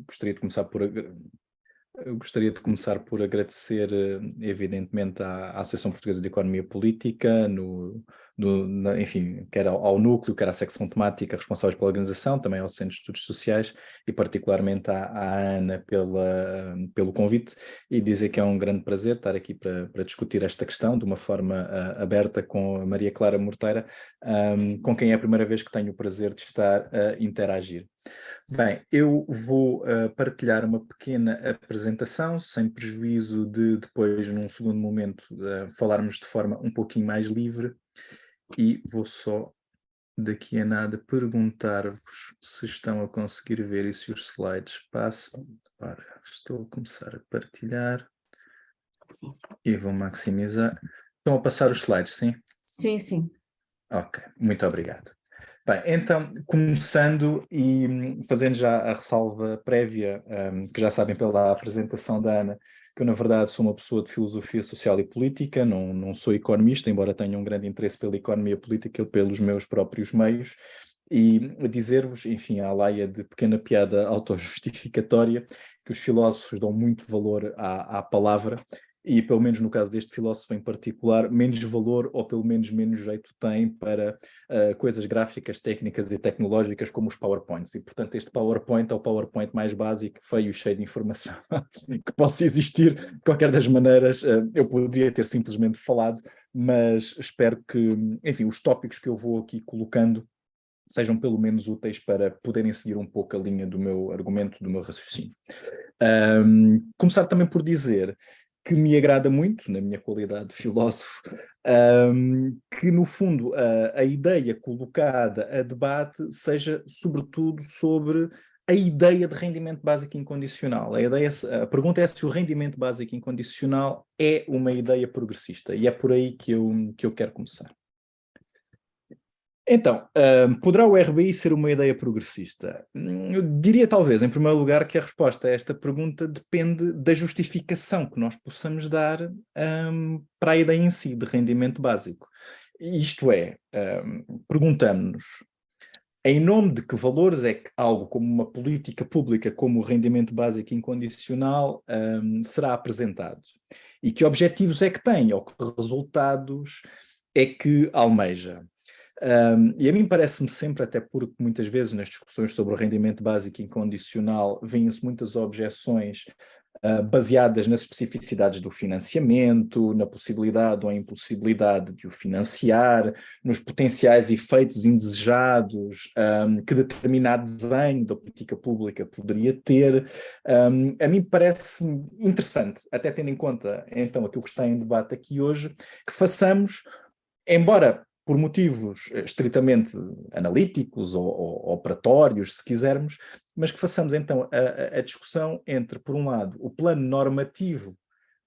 gostaria de começar por eu gostaria de começar por agradecer, evidentemente, à Associação Portuguesa de Economia Política, enfim, quer ao núcleo, quer à secção temática responsáveis pela organização, também ao Centro de Estudos Sociais e particularmente à Ana pelo convite, e dizer que é um grande prazer estar aqui para discutir esta questão de uma forma aberta com a Maria Clara Morteira, com quem é a primeira vez que tenho o prazer de estar a interagir. Bem, eu vou partilhar uma pequena apresentação, sem prejuízo de depois, num segundo momento, falarmos de forma um pouquinho mais livre, e vou só, daqui a nada, perguntar-vos se estão a conseguir ver e se os slides passam. Ora, estou a começar a partilhar. Sim. E vou maximizar. Estão a passar os slides, sim? Sim, sim. Ok, muito obrigado. Bem, então, começando e fazendo já a ressalva prévia, que já sabem pela apresentação da Ana, que eu, na verdade, sou uma pessoa de filosofia social e política, não sou economista, embora tenha um grande interesse pela economia política pelos meus próprios meios, e dizer-vos, enfim, à laia de pequena piada autojustificatória, que os filósofos dão muito valor à palavra, e pelo menos no caso deste filósofo em particular, menos valor ou pelo menos menos jeito tem para coisas gráficas, técnicas e tecnológicas como os PowerPoints. E, portanto, este PowerPoint é o PowerPoint mais básico, feio e cheio de informação que possa existir. De qualquer das maneiras, eu poderia ter simplesmente falado, mas espero que, enfim, os tópicos que eu vou aqui colocando sejam pelo menos úteis para poderem seguir um pouco a linha do meu argumento, do meu raciocínio. Começar também por dizer que me agrada muito, na minha qualidade de filósofo, que no fundo a ideia colocada a debate seja sobretudo sobre a ideia de rendimento básico incondicional. A pergunta é se o rendimento básico incondicional é uma ideia progressista, e é por aí que eu quero começar. Então, poderá o RBI ser uma ideia progressista? Eu diria talvez, em primeiro lugar, que a resposta a esta pergunta depende da justificação que nós possamos dar para a ideia em si de rendimento básico. Isto é, perguntamos-nos em nome de que valores é que algo como uma política pública como o rendimento básico incondicional será apresentado? E que objetivos é que tem, ou que resultados é que almeja? E a mim parece-me sempre, até porque muitas vezes nas discussões sobre o rendimento básico incondicional vêm-se muitas objeções baseadas nas especificidades do financiamento, na possibilidade ou impossibilidade de o financiar, nos potenciais efeitos indesejados que determinado desenho da política pública poderia ter. A mim parece-me interessante, até tendo em conta então aquilo que está em debate aqui hoje, que façamos, embora por motivos estritamente analíticos ou operatórios, se quisermos, mas que façamos então a discussão entre, por um lado, o plano normativo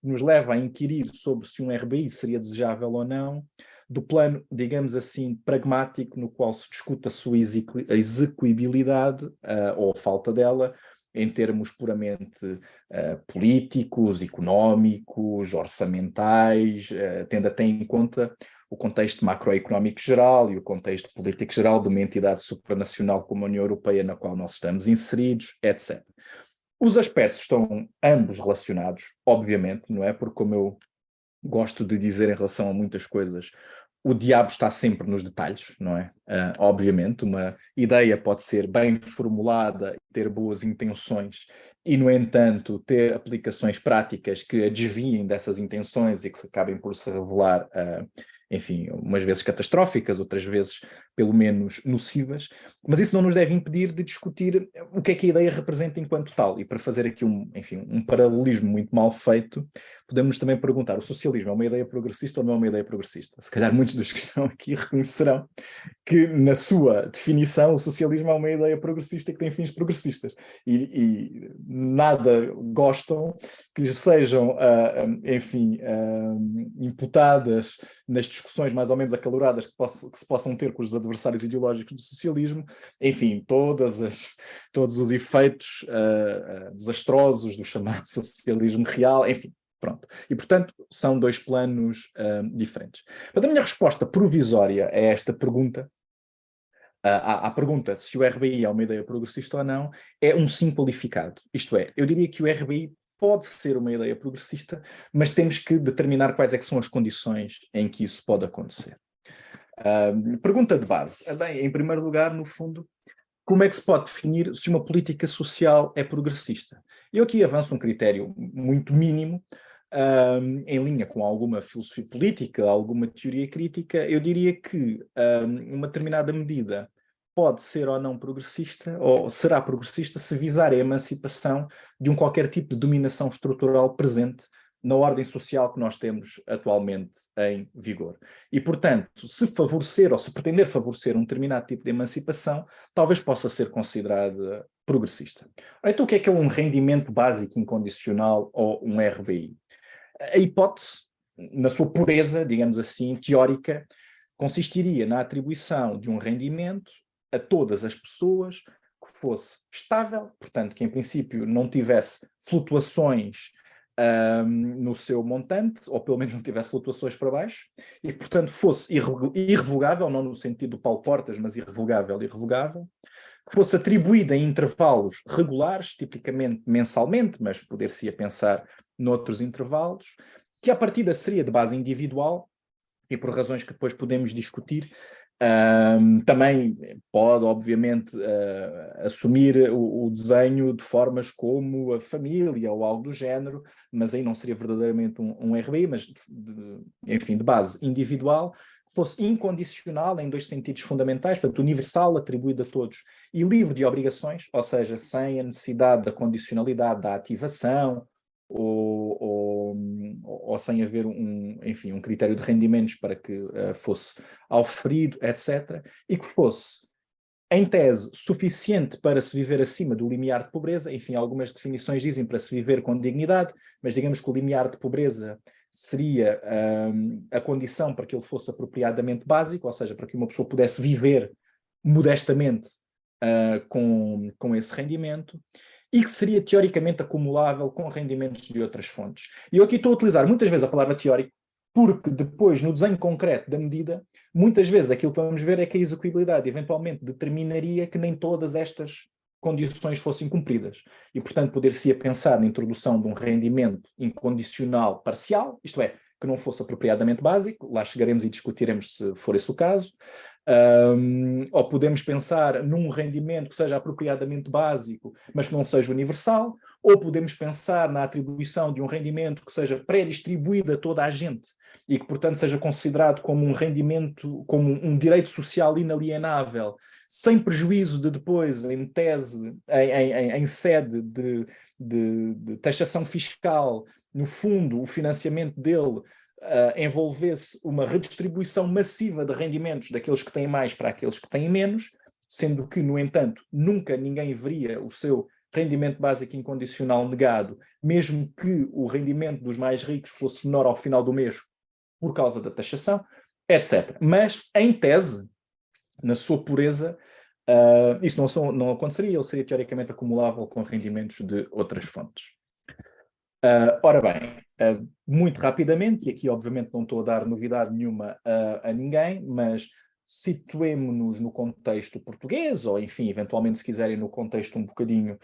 que nos leva a inquirir sobre se um RBI seria desejável ou não, do plano, digamos assim, pragmático, no qual se discute a sua execuibilidade ou a falta dela, em termos puramente políticos, económicos, orçamentais, tendo até em conta o contexto macroeconómico geral e o contexto político geral de uma entidade supranacional como a União Europeia, na qual nós estamos inseridos, etc. Os aspectos estão ambos relacionados, obviamente, não é? Porque, como eu gosto de dizer em relação a muitas coisas, o diabo está sempre nos detalhes, não é? Obviamente, uma ideia pode ser bem formulada e ter boas intenções e, no entanto, ter aplicações práticas que a desviem dessas intenções e que acabem por se revelar, enfim, umas vezes catastróficas, outras vezes, pelo menos, nocivas, mas isso não nos deve impedir de discutir o que é que a ideia representa enquanto tal. E para fazer aqui um paralelismo muito mal feito, podemos também perguntar, o socialismo é uma ideia progressista ou não é uma ideia progressista? Se calhar muitos dos que estão aqui reconhecerão que, na sua definição, o socialismo é uma ideia progressista que tem fins progressistas. E nada gostam que lhes sejam, enfim, imputadas nas discussões mais ou menos acaloradas que se possam ter com os adversários ideológicos do socialismo, enfim, todos os efeitos desastrosos do chamado socialismo real, enfim. Pronto. E, portanto, são dois planos diferentes. Mas a minha resposta provisória a esta pergunta à pergunta se o RBI é uma ideia progressista ou não, é um sim qualificado. Isto é, eu diria que o RBI pode ser uma ideia progressista, mas temos que determinar quais é que são as condições em que isso pode acontecer. Pergunta de base. Bem, em primeiro lugar, no fundo, como é que se pode definir se uma política social é progressista? Eu aqui avanço um critério muito mínimo, em linha com alguma filosofia política, alguma teoria crítica. Eu diria que uma determinada medida pode ser ou não progressista, ou será progressista se visar a emancipação de um qualquer tipo de dominação estrutural presente na ordem social que nós temos atualmente em vigor. E, portanto, se favorecer ou se pretender favorecer um determinado tipo de emancipação, talvez possa ser considerada progressista. Então, o que é um rendimento básico incondicional ou um RBI? A hipótese, na sua pureza, digamos assim, teórica, consistiria na atribuição de um rendimento a todas as pessoas que fosse estável, portanto, que em princípio não tivesse flutuações no seu montante, ou pelo menos não tivesse flutuações para baixo, e que, portanto, fosse irrevogável, não no sentido do Paulo Portas, mas irrevogável, que fosse atribuída em intervalos regulares, tipicamente mensalmente, mas poder-se-ia pensar noutros intervalos, que à partida seria de base individual, e por razões que depois podemos discutir, também pode, obviamente, assumir o desenho de formas como a família ou algo do género, mas aí não seria verdadeiramente um RBI, mas, enfim, de base individual, que fosse incondicional em dois sentidos fundamentais, portanto, universal, atribuído a todos, e livre de obrigações, ou seja, sem a necessidade da condicionalidade da ativação, ou sem haver enfim, um critério de rendimentos para que fosse auferido, etc., e que fosse, em tese, suficiente para se viver acima do limiar de pobreza. Enfim, algumas definições dizem para se viver com dignidade, mas digamos que o limiar de pobreza seria a condição para que ele fosse apropriadamente básico, ou seja, para que uma pessoa pudesse viver modestamente com esse rendimento, e que seria teoricamente acumulável com rendimentos de outras fontes. E eu aqui estou a utilizar muitas vezes a palavra teórico, porque depois, no desenho concreto da medida, muitas vezes aquilo que vamos ver é que a execuibilidade eventualmente determinaria que nem todas estas condições fossem cumpridas. E, portanto, poder-se-ia pensar na introdução de um rendimento incondicional parcial, isto é, que não fosse apropriadamente básico, lá chegaremos e discutiremos se for esse o caso, ou podemos pensar num rendimento que seja apropriadamente básico, mas que não seja universal, ou podemos pensar na atribuição de um rendimento que seja pré-distribuído a toda a gente e que, portanto, seja considerado como um rendimento, como um direito social inalienável, sem prejuízo de depois, em tese, em sede de taxação fiscal, no fundo, o financiamento dele envolvesse uma redistribuição massiva de rendimentos daqueles que têm mais para aqueles que têm menos, sendo que, no entanto, nunca ninguém veria o seu rendimento básico incondicional negado, mesmo que o rendimento dos mais ricos fosse menor ao final do mês por causa da taxação, etc. Mas, em tese, na sua pureza, isso não aconteceria, ele seria teoricamente acumulável com rendimentos de outras fontes. Ora bem, muito rapidamente, e aqui obviamente não estou a dar novidade nenhuma a ninguém, mas situemo-nos no contexto português, ou enfim, eventualmente se quiserem no contexto um bocadinho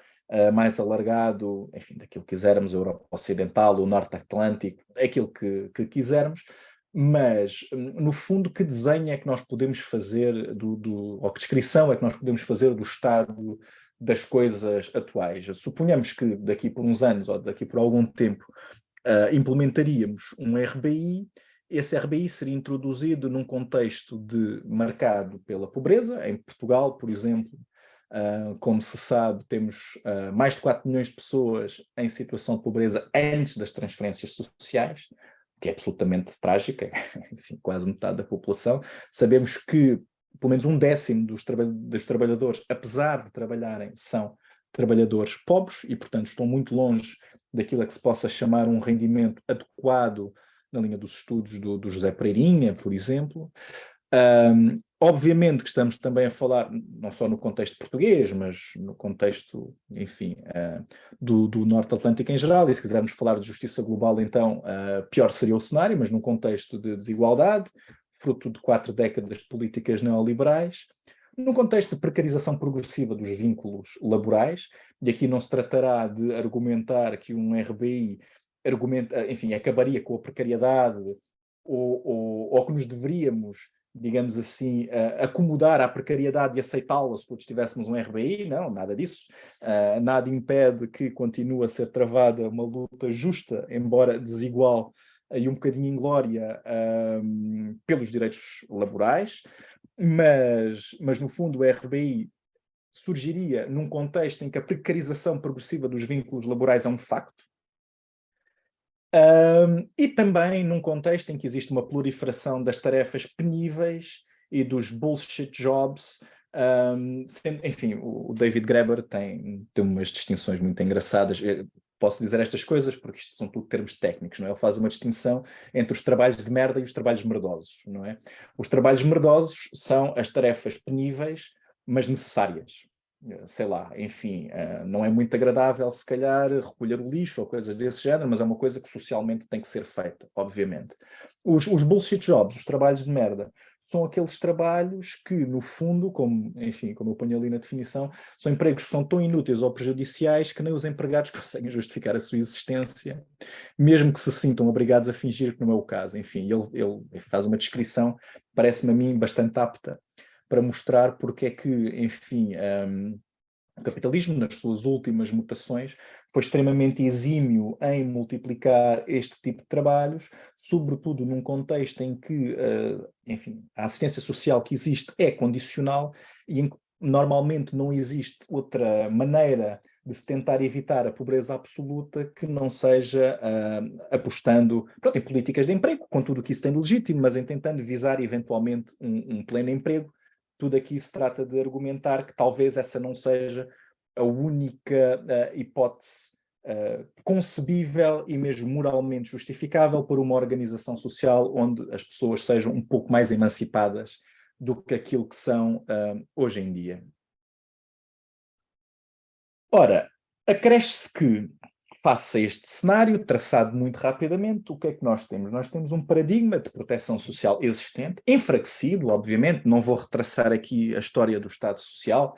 mais alargado, enfim, daquilo que quisermos, Europa Ocidental, o Norte Atlântico, aquilo que quisermos, mas no fundo que desenho é que nós podemos fazer, ou que descrição é que nós podemos fazer do estado das coisas atuais? Suponhamos que daqui por uns anos ou daqui por algum tempo implementaríamos um RBI. Esse RBI seria introduzido num contexto marcado pela pobreza. Em Portugal, por exemplo, como se sabe, temos mais de 4 milhões de pessoas em situação de pobreza antes das transferências sociais, o que é absolutamente trágico, enfim, quase metade da população. Sabemos que pelo menos 1/10 dos trabalhadores, apesar de trabalharem, são trabalhadores pobres e, portanto, estão muito longe daquilo a que se possa chamar um rendimento adequado na linha dos estudos do José Pereirinha, por exemplo. Obviamente que estamos também a falar, não só no contexto português, mas no contexto, enfim, do Norte Atlântico em geral, e se quisermos falar de justiça global, então, pior seria o cenário, mas num contexto de desigualdade, fruto de 4 décadas de políticas neoliberais. num contexto de precarização progressiva dos vínculos laborais, e aqui não se tratará de argumentar que um RBI acabaria com a precariedade ou que nos deveríamos, digamos assim, acomodar à precariedade e aceitá-la se todos tivéssemos um RBI. Não, nada disso. Nada impede que continue a ser travada uma luta justa, embora desigual e um bocadinho inglória, pelos direitos laborais, mas no fundo o RBI surgiria num contexto em que a precarização progressiva dos vínculos laborais é um facto, e também num contexto em que existe uma proliferação das tarefas peníveis e dos bullshit jobs. Enfim, o David Graeber tem umas distinções muito engraçadas. Eu posso dizer estas coisas porque isto são tudo termos técnicos, não é? Ele faz uma distinção entre os trabalhos de merda e os trabalhos merdosos, não é? Os trabalhos merdosos são as tarefas peníveis, mas necessárias. Sei lá, enfim, não é muito agradável se calhar recolher o lixo ou coisas desse género, mas é uma coisa que socialmente tem que ser feita, obviamente. Os bullshit jobs, os trabalhos de merda, são aqueles trabalhos que, no fundo, enfim, como eu ponho ali na definição, são empregos que são tão inúteis ou prejudiciais que nem os empregados conseguem justificar a sua existência, mesmo que se sintam obrigados a fingir que não é o caso. Enfim, ele faz uma descrição, parece-me a mim bastante apta, para mostrar porque é que, enfim, o capitalismo, nas suas últimas mutações, foi extremamente exímio em multiplicar este tipo de trabalhos, sobretudo num contexto em que, enfim, a assistência social que existe é condicional e em que normalmente não existe outra maneira de se tentar evitar a pobreza absoluta que não seja apostando, pronto, em políticas de emprego, com tudo o que isso tem de legítimo, mas em tentando visar eventualmente um pleno emprego. Tudo aqui se trata de argumentar que talvez essa não seja a única hipótese concebível e mesmo moralmente justificável por uma organização social onde as pessoas sejam um pouco mais emancipadas do que aquilo que são hoje em dia. Ora, acresce que, face a este cenário, traçado muito rapidamente, o que é que nós temos? Nós temos um paradigma de proteção social existente, enfraquecido, obviamente, não vou retraçar aqui a história do Estado Social,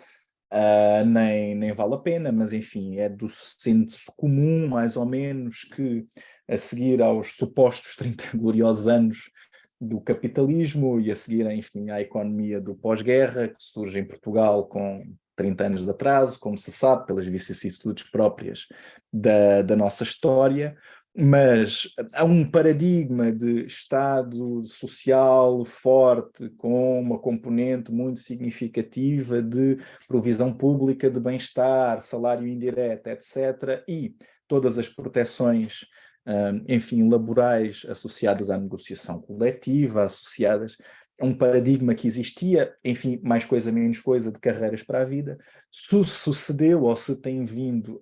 nem vale a pena, mas enfim, é do senso comum, mais ou menos, que a seguir aos supostos 30 gloriosos anos do capitalismo e a seguir, enfim, à economia do pós-guerra, que surge em Portugal com 30 anos de atraso, como se sabe, pelas vicissitudes próprias da nossa história, mas há um paradigma de Estado social forte, com uma componente muito significativa de provisão pública de bem-estar, salário indireto, etc., e todas as proteções, enfim, laborais associadas à negociação coletiva, associadas a um paradigma que existia, enfim, mais coisa, menos coisa, de carreiras para a vida, sucedeu ou se tem vindo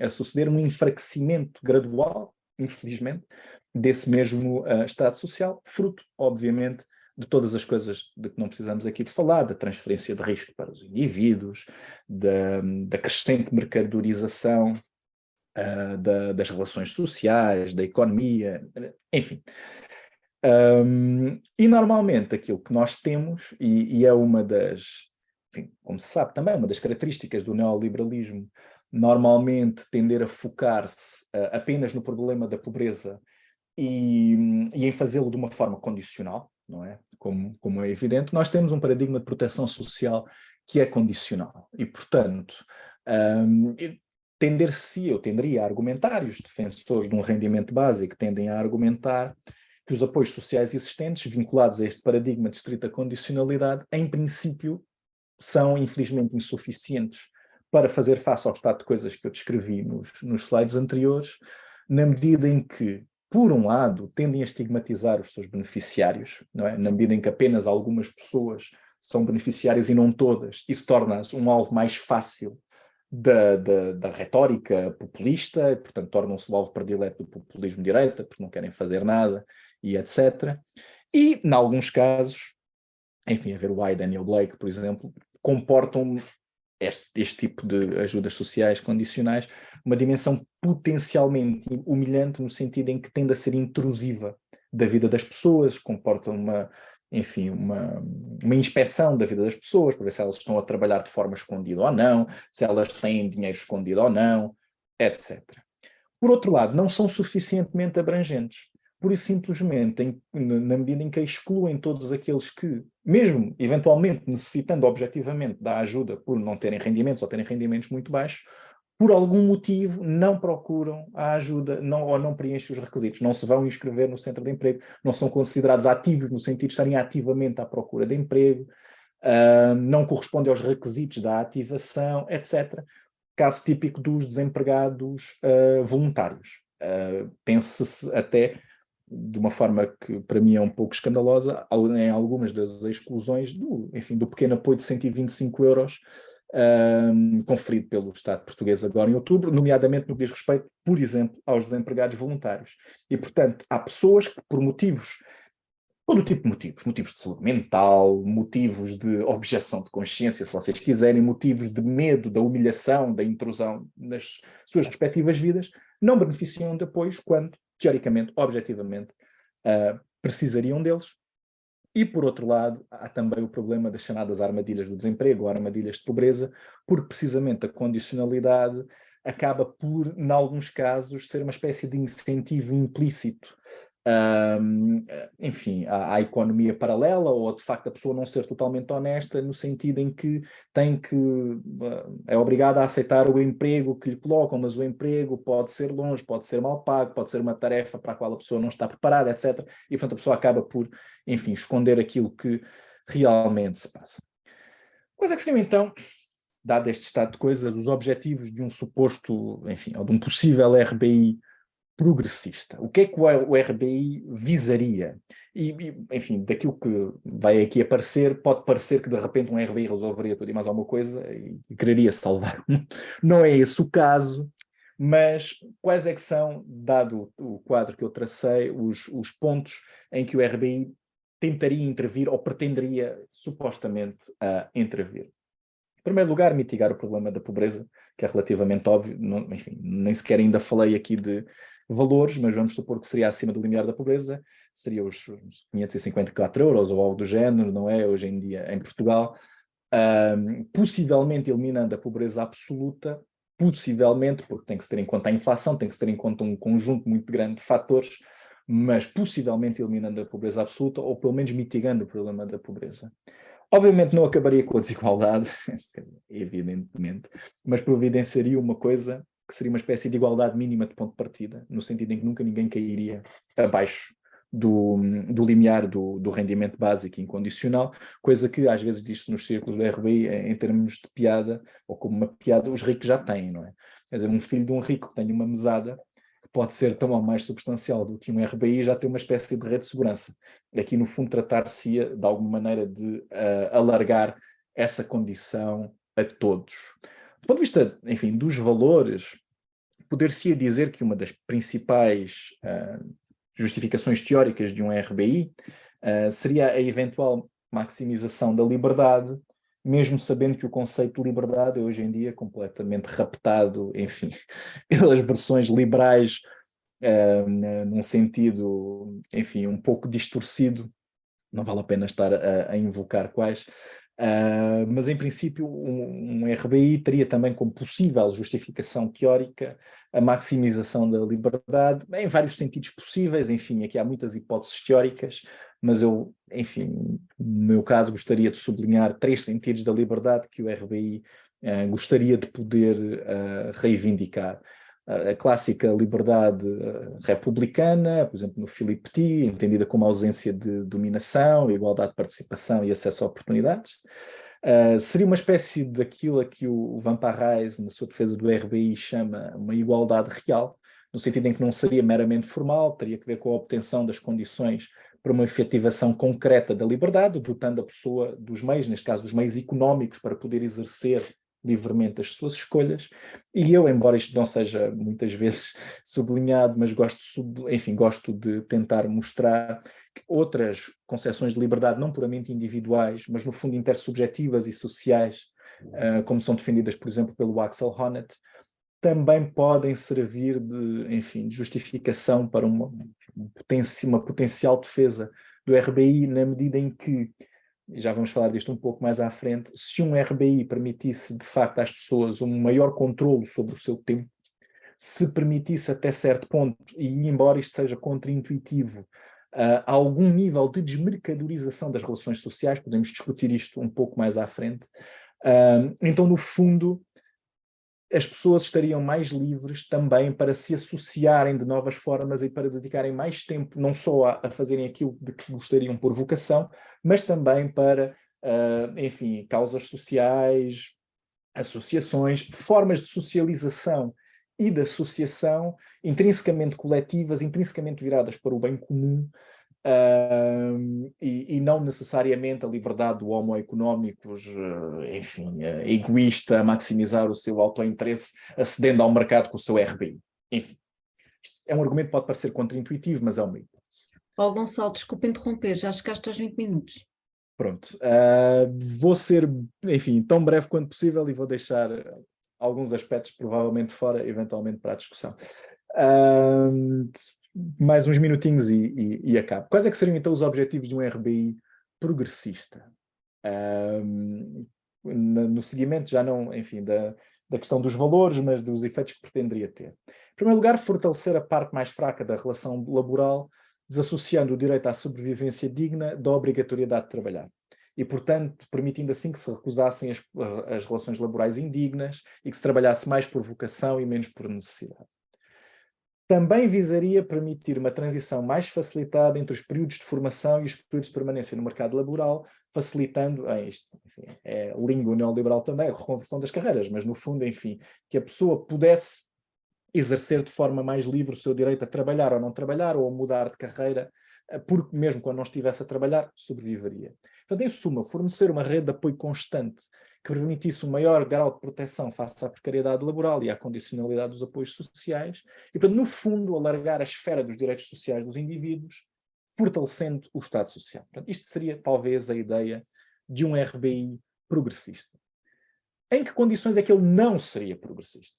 a suceder um enfraquecimento gradual, infelizmente, desse mesmo Estado Social, fruto, obviamente, de todas as coisas de que não precisamos aqui de falar, da transferência de risco para os indivíduos, da crescente mercadorização das relações sociais, da economia, enfim. E normalmente aquilo que nós temos, e é uma das, enfim, como se sabe também, uma das características do neoliberalismo, normalmente tender a focar-se apenas no problema da pobreza e em fazê-lo de uma forma condicional, não é? Como é evidente, nós temos um paradigma de proteção social que é condicional e, portanto, eu tenderia a argumentar, e os defensores de um rendimento básico tendem a argumentar que os apoios sociais existentes, vinculados a este paradigma de estrita condicionalidade, em princípio, são infelizmente insuficientes para fazer face ao estado de coisas que eu descrevi nos slides anteriores, na medida em que, por um lado, tendem a estigmatizar os seus beneficiários, não é? Na medida em que apenas algumas pessoas são beneficiárias e não todas, isso torna-as um alvo mais fácil da retórica populista, portanto tornam-se o alvo predileto do populismo de direita, porque não querem fazer nada, e etc. E, em alguns casos, enfim, a ver o Biden e o Blake, por exemplo, comportam este tipo de ajudas sociais condicionais uma dimensão potencialmente humilhante, no sentido em que tende a ser intrusiva da vida das pessoas, comportam enfim, uma inspeção da vida das pessoas, para ver se elas estão a trabalhar de forma escondida ou não, se elas têm dinheiro escondido ou não, etc. Por outro lado, não são suficientemente abrangentes. Por isso, simplesmente, na medida em que excluem todos aqueles que, mesmo eventualmente necessitando objetivamente da ajuda por não terem rendimentos ou terem rendimentos muito baixos, por algum motivo não procuram a ajuda ou não preenchem os requisitos, não se vão inscrever no centro de emprego, não são considerados ativos no sentido de estarem ativamente à procura de emprego, não correspondem aos requisitos da ativação, etc. Caso típico dos desempregados voluntários. Pense-se até, de uma forma que para mim é um pouco escandalosa, em algumas das exclusões enfim, do pequeno apoio de 125 euros conferido pelo Estado português agora em outubro, nomeadamente no que diz respeito, por exemplo, aos desempregados voluntários. E, portanto, há pessoas que, por motivos, todo tipo de motivos de saúde mental, motivos de objeção de consciência, se vocês quiserem, motivos de medo da humilhação, da intrusão nas suas respectivas vidas, não beneficiam de apoios quando, teoricamente, objetivamente, precisariam deles. E, por outro lado, há também o problema das chamadas armadilhas do desemprego, ou armadilhas de pobreza, porque precisamente a condicionalidade acaba por, em alguns casos, ser uma espécie de incentivo implícito, enfim, à economia paralela, ou de facto a pessoa não ser totalmente honesta, no sentido em que é obrigada a aceitar o emprego que lhe colocam, mas o emprego pode ser longe, pode ser mal pago, pode ser uma tarefa para a qual a pessoa não está preparada, etc. E, portanto, a pessoa acaba por, enfim, esconder aquilo que realmente se passa. Quais é que seriam, então, dado este estado de coisas, os objetivos de um suposto, enfim, ou de um possível RBI progressista? O que é que o RBI visaria? Enfim, daquilo que vai aqui aparecer, pode parecer que de repente um RBI resolveria tudo e mais alguma coisa e quereria salvar. Não é esse o caso, mas quais é que são, dado o quadro que eu tracei, os pontos em que o RBI tentaria intervir ou pretenderia supostamente intervir? Em primeiro lugar, mitigar o problema da pobreza, que é relativamente óbvio. Não, enfim, nem sequer ainda falei aqui de valores, mas vamos supor que seria acima do limiar da pobreza, seria os 554 euros ou algo do género, não é? Hoje em dia em Portugal, possivelmente eliminando a pobreza absoluta, possivelmente, porque tem que se ter em conta a inflação, tem que se ter em conta um conjunto muito grande de fatores, mas possivelmente eliminando a pobreza absoluta ou pelo menos mitigando o problema da pobreza. Obviamente não acabaria com a desigualdade, evidentemente, mas providenciaria uma coisa que seria uma espécie de igualdade mínima de ponto de partida, no sentido em que nunca ninguém cairia abaixo do limiar do rendimento básico incondicional, coisa que às vezes diz-se nos círculos do RBI em termos de piada, ou como uma piada, os ricos já têm, não é? Quer dizer, um filho de um rico que tem uma mesada, que pode ser tão ou mais substancial do que um RBI, já tem uma espécie de rede de segurança. Aqui, no fundo, tratar-se-ia, de alguma maneira, de alargar essa condição a todos. Do ponto de vista, enfim, dos valores, poder-se-ia dizer que uma das principais justificações teóricas de um RBI seria a eventual maximização da liberdade, mesmo sabendo que o conceito de liberdade é hoje em dia completamente raptado, enfim, pelas versões liberais, num sentido, enfim, um pouco distorcido. Não vale a pena estar a invocar quais, mas em princípio um RBI teria também como possível justificação teórica a maximização da liberdade, em vários sentidos possíveis. Enfim, aqui há muitas hipóteses teóricas, mas eu, enfim, no meu caso gostaria de sublinhar 3 sentidos da liberdade que o RBI gostaria de poder reivindicar. A clássica liberdade republicana, por exemplo, no Philippe Petit, entendida como ausência de dominação, igualdade de participação e acesso a oportunidades. Seria uma espécie daquilo a que o Van Parijs, na sua defesa do RBI, chama uma igualdade real, no sentido em que não seria meramente formal, teria que ver com a obtenção das condições para uma efetivação concreta da liberdade, dotando a pessoa dos meios, neste caso dos meios económicos, para poder exercer livremente as suas escolhas. E eu, embora isto não seja muitas vezes sublinhado, mas gosto de tentar mostrar que outras concepções de liberdade, não puramente individuais, mas no fundo intersubjetivas e sociais, como são defendidas, por exemplo, pelo Axel Honneth, também podem servir de justificação para uma potencial defesa do RBI, na medida em que, já vamos falar disto um pouco mais à frente, se um RBI permitisse, de facto, às pessoas um maior controle sobre o seu tempo, se permitisse até certo ponto, e embora isto seja contraintuitivo, algum nível de desmercadorização das relações sociais, podemos discutir isto um pouco mais à frente, então, no fundo, as pessoas estariam mais livres também para se associarem de novas formas e para dedicarem mais tempo, não só a fazerem aquilo de que gostariam por vocação, mas também para, enfim, causas sociais, associações, formas de socialização e de associação intrinsecamente coletivas, intrinsecamente viradas para o bem comum, e não necessariamente a liberdade do homo económicos, enfim, egoísta, a maximizar o seu autointeresse, acedendo ao mercado com o seu RBI. Enfim, isto é um argumento que pode parecer contraintuitivo, mas é uma hipótese. Paulo Gonçalo, desculpa interromper, já chegaste aos 20 minutos. Pronto, vou ser, enfim, tão breve quanto possível e vou deixar alguns aspectos provavelmente fora, eventualmente, para a discussão. Mais uns minutinhos e acabo. Quais é que seriam então os objetivos de um RBI progressista? No seguimento já não, enfim, da questão dos valores, mas dos efeitos que pretenderia ter. Em primeiro lugar, fortalecer a parte mais fraca da relação laboral, desassociando o direito à sobrevivência digna da obrigatoriedade de trabalhar. E, portanto, permitindo assim que se recusassem as relações laborais indignas e que se trabalhasse mais por vocação e menos por necessidade. Também visaria permitir uma transição mais facilitada entre os períodos de formação e os períodos de permanência no mercado laboral, facilitando, isto, enfim, é língua neoliberal também, a reconversão das carreiras, mas no fundo, enfim, que a pessoa pudesse exercer de forma mais livre o seu direito a trabalhar ou não trabalhar, ou a mudar de carreira, porque mesmo quando não estivesse a trabalhar, sobreviveria. Portanto, em suma, fornecer uma rede de apoio constante que permitisse um maior grau de proteção face à precariedade laboral e à condicionalidade dos apoios sociais, e, portanto, no fundo, alargar a esfera dos direitos sociais dos indivíduos, fortalecendo o Estado Social. Portanto, isto seria, talvez, a ideia de um RBI progressista. Em que condições é que ele não seria progressista?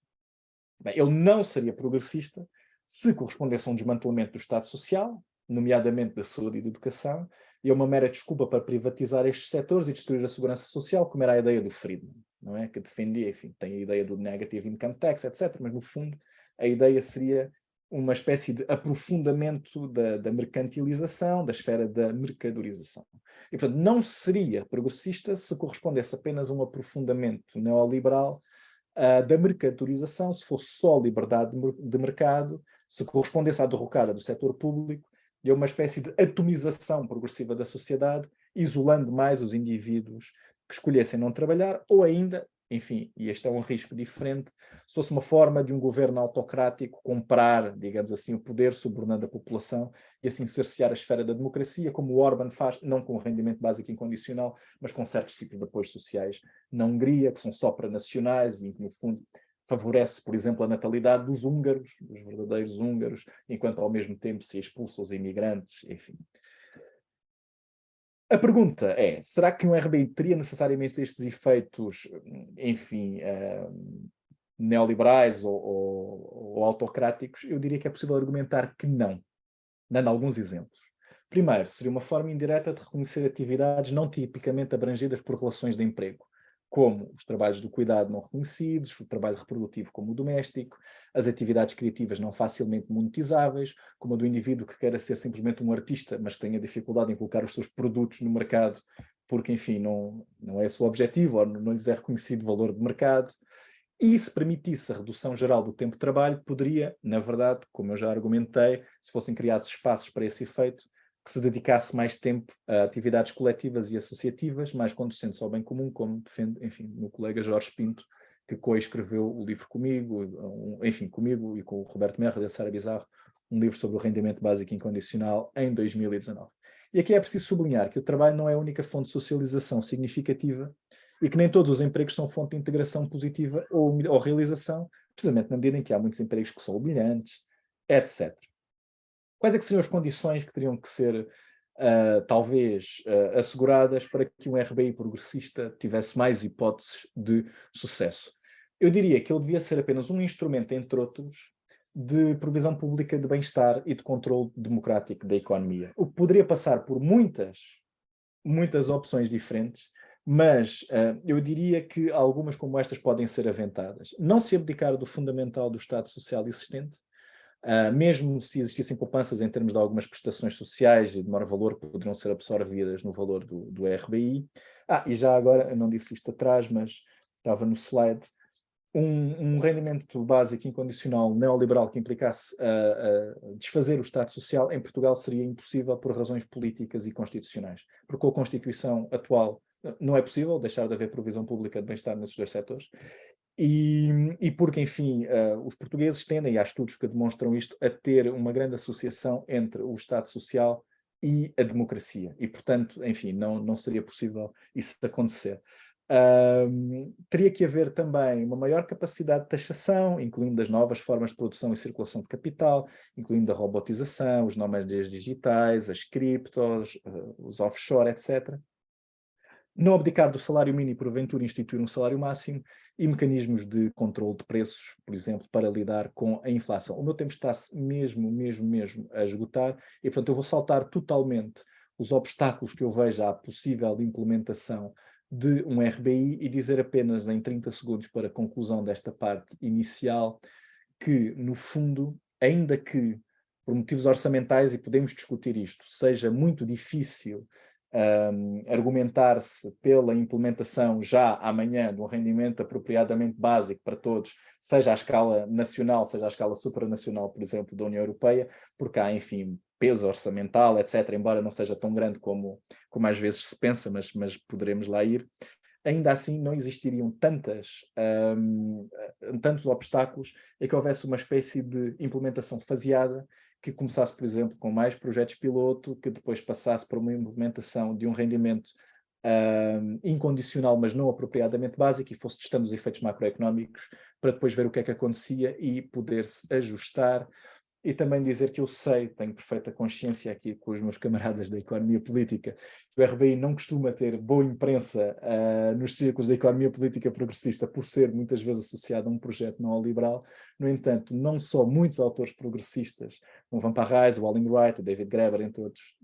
Bem, ele não seria progressista se correspondesse a um desmantelamento do Estado Social, nomeadamente da saúde e da educação, e a uma mera desculpa para privatizar estes setores e destruir a segurança social, como era a ideia do Friedman, não é? Que defendia, enfim, tem a ideia do negative income tax, etc., mas no fundo a ideia seria uma espécie de aprofundamento da mercantilização, da esfera da mercadorização. E, portanto, não seria progressista se correspondesse apenas a um aprofundamento neoliberal da mercantilização, se fosse só liberdade de mercado, se correspondesse à derrocada do setor público e a uma espécie de atomização progressiva da sociedade, isolando mais os indivíduos que escolhessem não trabalhar, ou ainda, enfim, e este é um risco diferente, se fosse uma forma de um governo autocrático comprar, digamos assim, o poder subornando a população e assim cercear a esfera da democracia, como o Orban faz, não com o rendimento básico incondicional, mas com certos tipos de apoios sociais na Hungria, que são supranacionais e que, no fundo, favorece, por exemplo, a natalidade dos húngaros, dos verdadeiros húngaros, enquanto ao mesmo tempo se expulsa os imigrantes, enfim. A pergunta é, será que um RBI teria necessariamente estes efeitos, enfim, neoliberais ou autocráticos? Eu diria que é possível argumentar que não, dando alguns exemplos. Primeiro, seria uma forma indireta de reconhecer atividades não tipicamente abrangidas por relações de emprego, como os trabalhos do cuidado não reconhecidos, o trabalho reprodutivo como o doméstico, as atividades criativas não facilmente monetizáveis, como a do indivíduo que queira ser simplesmente um artista, mas que tenha dificuldade em colocar os seus produtos no mercado, porque, enfim, não é o seu objetivo, ou não lhes é reconhecido valor de mercado. E se permitisse a redução geral do tempo de trabalho, poderia, na verdade, como eu já argumentei, se fossem criados espaços para esse efeito, que se dedicasse mais tempo a atividades coletivas e associativas, mais conducentes ao bem comum, como defende, enfim, o meu colega Jorge Pinto, que coescreveu o livro comigo, enfim, comigo e com o Roberto Merra e a Sara Bizarro, um livro sobre o rendimento básico incondicional em 2019. E aqui é preciso sublinhar que o trabalho não é a única fonte de socialização significativa e que nem todos os empregos são fonte de integração positiva ou realização, precisamente na medida em que há muitos empregos que são humilhantes, etc. Quais é que seriam as condições que teriam que ser, talvez, asseguradas para que um RBI progressista tivesse mais hipóteses de sucesso? Eu diria que ele devia ser apenas um instrumento, entre outros, de provisão pública de bem-estar e de controle democrático da economia. O que poderia passar por muitas opções diferentes, mas eu diria que algumas como estas podem ser aventadas. Não se abdicar do fundamental do Estado Social existente, mesmo se existissem poupanças em termos de algumas prestações sociais e de maior valor, poderiam ser absorvidas no valor do RBI. E já agora, eu não disse isto atrás, mas estava no slide, um rendimento básico incondicional neoliberal que implicasse desfazer o Estado Social em Portugal seria impossível por razões políticas e constitucionais, porque com a Constituição atual não é possível deixar de haver provisão pública de bem-estar nesses dois setores, e porque, enfim, os portugueses tendem, e há estudos que demonstram isto, a ter uma grande associação entre o Estado Social e a democracia, e portanto, enfim, não seria possível isso acontecer. Teria que haver também uma maior capacidade de taxação, incluindo as novas formas de produção e circulação de capital, incluindo a robotização, os nómadas digitais, as criptos, os offshore, etc. Não abdicar do salário mínimo e, porventura, instituir um salário máximo e mecanismos de controle de preços, por exemplo, para lidar com a inflação. O meu tempo está-se mesmo a esgotar e, portanto, eu vou saltar totalmente os obstáculos que eu vejo à possível implementação de um RBI e dizer apenas em 30 segundos para a conclusão desta parte inicial que, no fundo, ainda que por motivos orçamentais, e podemos discutir isto, seja muito difícil argumentar-se pela implementação já amanhã de um rendimento apropriadamente básico para todos, seja à escala nacional, seja à escala supranacional, por exemplo, da União Europeia, porque há, enfim, peso orçamental, etc., embora não seja tão grande como às vezes se pensa, mas poderemos lá ir. Ainda assim não existiriam tantos obstáculos e que houvesse uma espécie de implementação faseada que começasse, por exemplo, com mais projetos piloto, que depois passasse para uma implementação de um rendimento incondicional, mas não apropriadamente básico, e fosse testando os efeitos macroeconómicos para depois ver o que é que acontecia e poder-se ajustar. E também dizer que eu sei, tenho perfeita consciência aqui com os meus camaradas da economia política, que o RBI não costuma ter boa imprensa nos círculos da economia política progressista por ser muitas vezes associado a um projeto neoliberal. No entanto, não só muitos autores progressistas, como Van Parijs, o Walling Wright, o David Graeber, entre outros,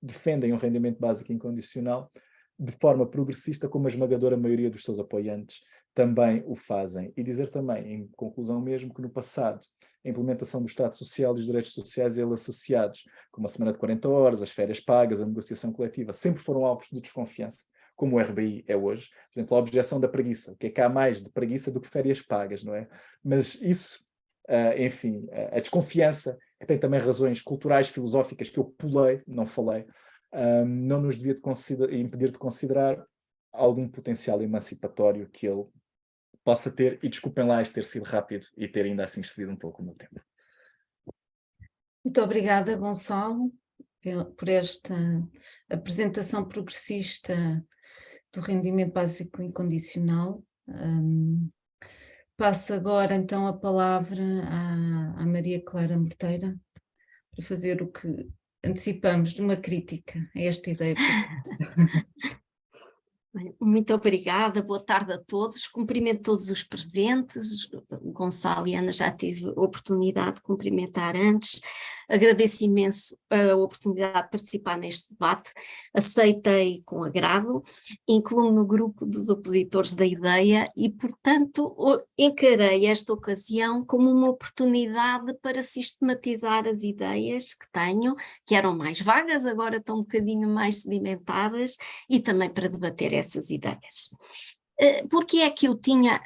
defendem um rendimento básico incondicional de forma progressista, como a esmagadora maioria dos seus apoiantes também o fazem. E dizer também, em conclusão mesmo, que no passado a implementação do Estado Social e dos direitos sociais ele associados, como a semana de 40 horas, as férias pagas, a negociação coletiva, sempre foram alvos de desconfiança, como o RBI é hoje. Por exemplo, a objeção da preguiça. O que é que há mais de preguiça do que férias pagas, não é? Mas isso, enfim, a desconfiança, que tem também razões culturais, filosóficas, que eu pulei, não falei, não nos devia impedir de considerar algum potencial emancipatório que ele possa ter, e desculpem lá este ter sido rápido e ter ainda assim excedido um pouco o meu tempo. Muito obrigada, Gonçalo, por esta apresentação progressista do rendimento básico incondicional. Passo agora então a palavra à Maria Clara Morteira para fazer o que antecipamos de uma crítica a esta ideia. Muito obrigada, boa tarde a todos, cumprimento todos os presentes, Gonçalo e Ana já tive a oportunidade de cumprimentar antes, agradeço imenso a oportunidade de participar neste debate, aceitei com agrado, incluo-me no grupo dos opositores da ideia e, portanto, encarei esta ocasião como uma oportunidade para sistematizar as ideias que tenho, que eram mais vagas, agora estão um bocadinho mais sedimentadas, e também para debater essas ideias. Porque é que eu tinha,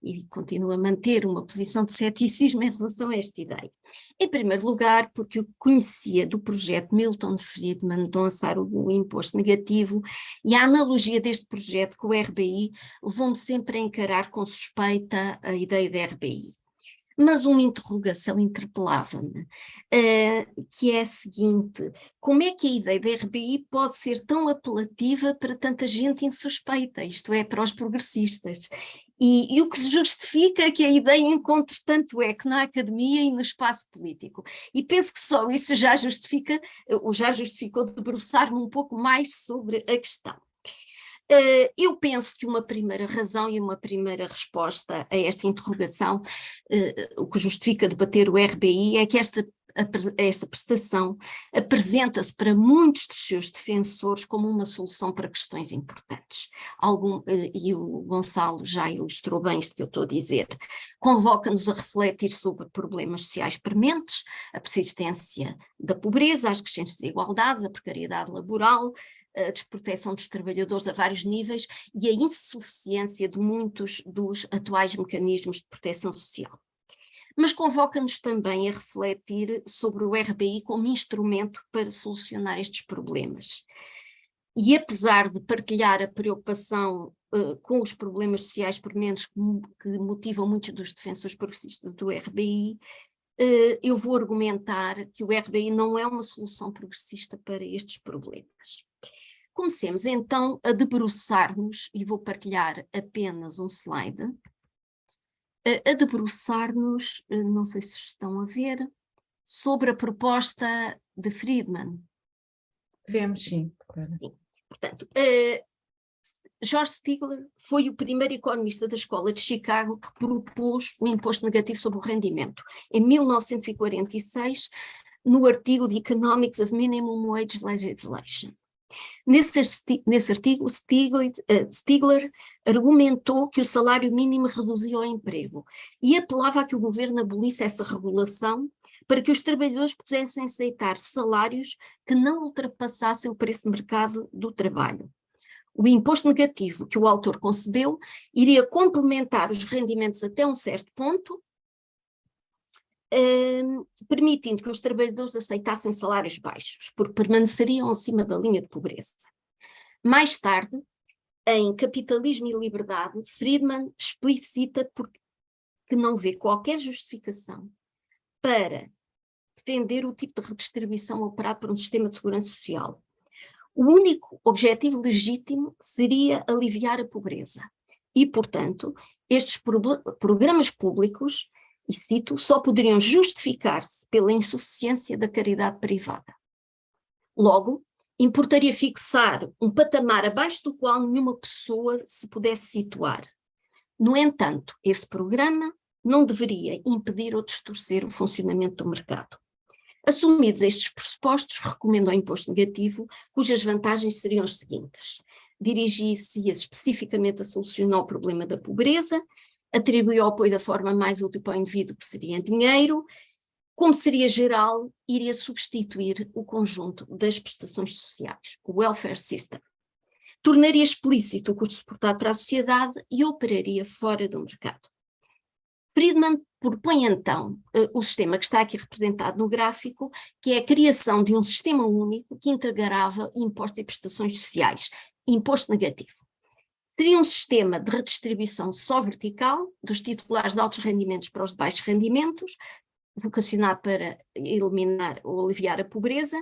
e continuo a manter, uma posição de ceticismo em relação a esta ideia? Em primeiro lugar, porque eu conhecia do projeto Milton Friedman de lançar o imposto negativo, e a analogia deste projeto com o RBI levou-me sempre a encarar com suspeita a ideia da RBI. Mas uma interrogação interpelava-me, que é a seguinte: como é que a ideia da RBI pode ser tão apelativa para tanta gente insuspeita, isto é, para os progressistas? E o que justifica que a ideia encontre tanto eco na academia e no espaço político? E penso que só isso já justifica, ou já justificou debruçar-me um pouco mais sobre a questão. Eu penso que uma primeira razão e uma primeira resposta a esta interrogação, o que justifica debater o RBI, é que esta prestação apresenta-se para muitos dos seus defensores como uma solução para questões importantes. E o Gonçalo já ilustrou bem isto que eu estou a dizer. Convoca-nos a refletir sobre problemas sociais prementes, a persistência da pobreza, as crescentes desigualdades, a precariedade laboral, a desproteção dos trabalhadores a vários níveis e a insuficiência de muitos dos atuais mecanismos de proteção social. Mas convoca-nos também a refletir sobre o RBI como instrumento para solucionar estes problemas. E apesar de partilhar a preocupação com os problemas sociais prementes que motivam muitos dos defensores progressistas do RBI, eu vou argumentar que o RBI não é uma solução progressista para estes problemas. Comecemos então a debruçar-nos, e vou partilhar apenas um slide, a debruçar-nos, não sei se estão a ver, sobre a proposta de Friedman. Vemos, sim. Claro. Sim. Portanto, George Stigler foi o primeiro economista da Escola de Chicago que propôs o imposto negativo sobre o rendimento, em 1946, no artigo The Economics of Minimum Wage Legislation. Nesse artigo, Stigler argumentou que o salário mínimo reduzia o emprego e apelava a que o governo abolisse essa regulação para que os trabalhadores pudessem aceitar salários que não ultrapassassem o preço de mercado do trabalho. O imposto negativo que o autor concebeu iria complementar os rendimentos até um certo ponto, permitindo que os trabalhadores aceitassem salários baixos, porque permaneceriam acima da linha de pobreza. Mais tarde, em Capitalismo e Liberdade, Friedman explicita que não vê qualquer justificação para defender o tipo de redistribuição operado por um sistema de segurança social. O único objetivo legítimo seria aliviar a pobreza. E, portanto, estes programas públicos, e cito, só poderiam justificar-se pela insuficiência da caridade privada. Logo, importaria fixar um patamar abaixo do qual nenhuma pessoa se pudesse situar. No entanto, esse programa não deveria impedir ou distorcer o funcionamento do mercado. Assumidos estes pressupostos, recomendo ao imposto negativo, cujas vantagens seriam as seguintes: dirigir-se especificamente a solucionar o problema da pobreza, atribuir o apoio da forma mais útil para o indivíduo, que seria dinheiro, como seria geral, iria substituir o conjunto das prestações sociais, o welfare system. Tornaria explícito o custo suportado para a sociedade e operaria fora do mercado. Friedman propõe então o sistema que está aqui representado no gráfico, que é a criação de um sistema único que integrava impostos e prestações sociais, imposto negativo. Seria um sistema de redistribuição só vertical, dos titulares de altos rendimentos para os de baixos rendimentos, vocacionado para eliminar ou aliviar a pobreza.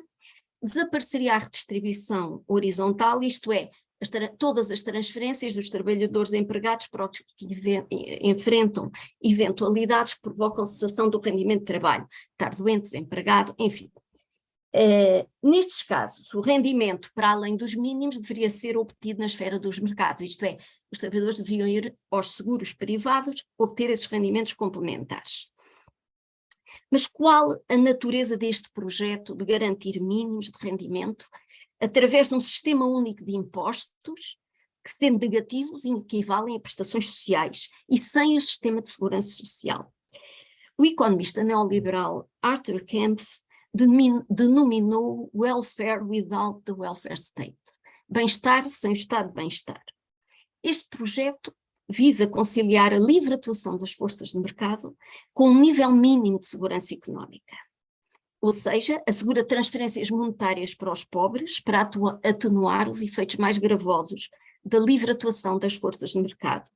Desapareceria a redistribuição horizontal, isto é, todas as transferências dos trabalhadores empregados para os que enfrentam eventualidades que provocam cessação do rendimento de trabalho, estar doente, desempregado, enfim. Nestes casos, o rendimento para além dos mínimos deveria ser obtido na esfera dos mercados, isto é, os trabalhadores deviam ir aos seguros privados obter esses rendimentos complementares. Mas qual a natureza deste projeto de garantir mínimos de rendimento através de um sistema único de impostos que, sendo negativos, equivalem a prestações sociais e sem o sistema de segurança social? O economista neoliberal Arthur Kempf denominou welfare without the welfare state, bem-estar sem o estado de bem-estar. Este projeto visa conciliar a livre atuação das forças de mercado com um nível mínimo de segurança económica. Ou seja, assegura transferências monetárias para os pobres para atenuar os efeitos mais gravosos da livre atuação das forças de mercado.